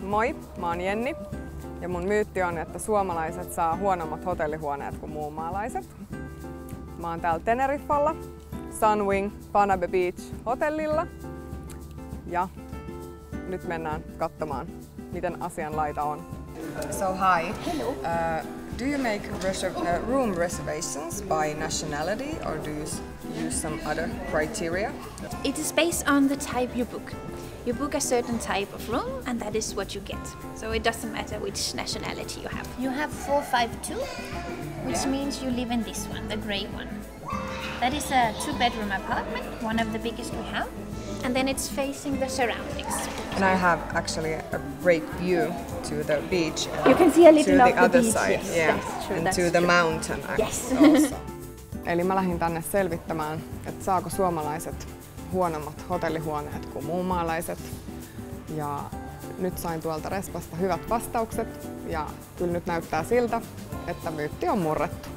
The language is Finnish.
Moi, mä oon Jenni ja mun myytti on, että suomalaiset saa huonommat hotellihuoneet kuin muumaalaiset. Mä oon täällä Teneriffalla, Sunwing Panabe Beach hotellilla ja nyt mennään katsomaan, miten asianlaita on. So hi. Hello. Do you make room reservations by nationality or do you use some other criteria? It is based on the type you book. You book a certain type of room and that is what you get. So it doesn't matter which nationality you have. You have 452, which means you live in this one, the grey one. That is a 2-bedroom apartment, one of the biggest we have. And then it's facing the surroundings. And I have actually a great view to the beach. You can see a little to of the the other beach, side, yes, yeah, that's true, and that's to the true. mountain Yes. also. Eli mä lähdin tänne selvittämään, että saako suomalaiset huonommat hotellihuoneet kuin muumaalaiset. Ja nyt sain tuolta Respasta hyvät vastaukset ja kyllä nyt näyttää siltä, että myytti on murrettu.